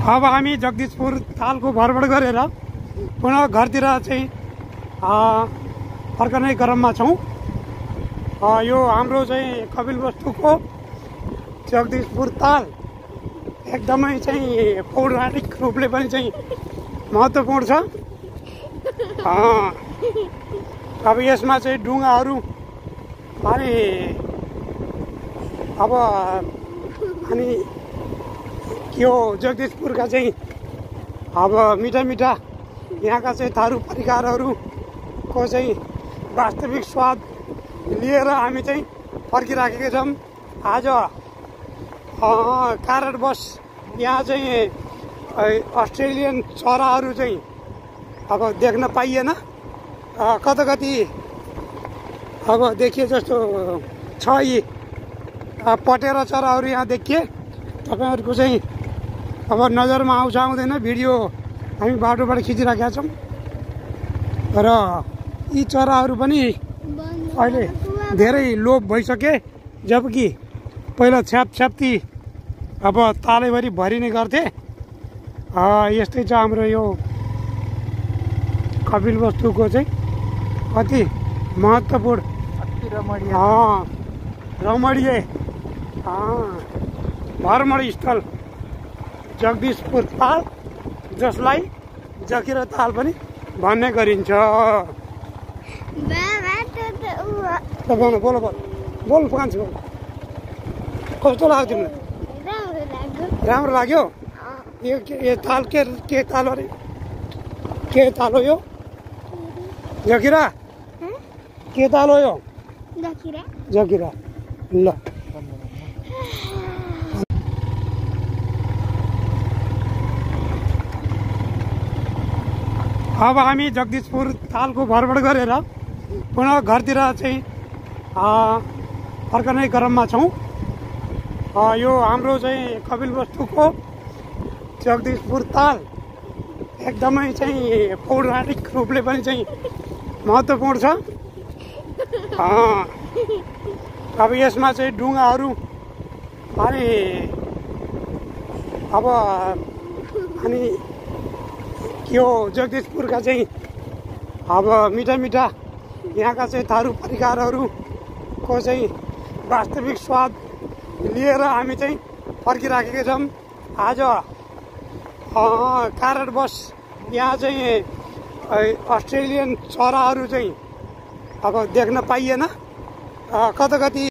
अब हामी जगदीशपुर तालको भरभर गरेर पुनः घरतिर चाहिँ फर्कने क्रममा छौँ। यो हाम्रो चाहिँ कपिलवस्तुको जगदीशपुर ताल एकदमै चाहिँ पौराणिक रूपले पनि चाहिँ महत्त्वपूर्ण छ। अब यसमा चाहिँ ढुङ्गाहरू अनि यो जगदीशपुरका चाहिँ अब मिठा मिठा यहाँका चाहिँ थारू परिकारहरूको चाहिँ वास्तविक स्वाद लिएर हामी चाहिँ फर्किराखेका छौँ। आज कारणवश यहाँ चाहिँ अस्ट्रेलियन चराहरू चाहिँ अब देख्न पाइएन। कति अब देखिए जस्तो छ यी पटेरा चराहरू यहाँ देखिए। तपाईहरुको चाहिँ अब नजरमा आउँछ आउँदैन भिडियो हामी बाटोबाट खिचिराखेका छौँ र यी चराहरू पनि अहिले धेरै लोप भइसके। जबकि पहिला छ्यापछ्याप्ती अब तालैभरि भरिने गर्थे। यस्तै छ हाम्रो यो कपिलवस्तुको चाहिँ अति महत्त्वपूर्ण रमणीय भ्रमण स्थल जगदीशपुर ताल, जसलाई जखिरा ताल पनि भन्ने गरिन्छ। बोल बोल बोल कान्छी बोल। कस्तो लाग्यो तिमीलाई? राम्रो लाग्यो। यो ताल के ताल अरे? के ताल हो यो? जखिरा? के ताल हो यो? जखिरा। ल अब हामी जगदीशपुर तालको भरभर गरेर पुनः घरतिर चाहिँ फर्कने क्रममा छौँ। यो हाम्रो चाहिँ कपिलवस्तुको जगदीशपुर ताल एकदमै चाहिँ पौराणिक रूपले पनि चाहिँ महत्त्वपूर्ण छ। अब यसमा चाहिँ ढुङ्गाहरू अनि यो जगदीशपुरका चाहिँ अब मिठा मिठा यहाँका चाहिँ थारू परिकारहरूको चाहिँ वास्तविक स्वाद लिएर हामी चाहिँ फर्किराखेका छौँ। आज कारणवश यहाँ चाहिँ अस्ट्रेलियन चराहरू चाहिँ अब देख्न पाइएन। कति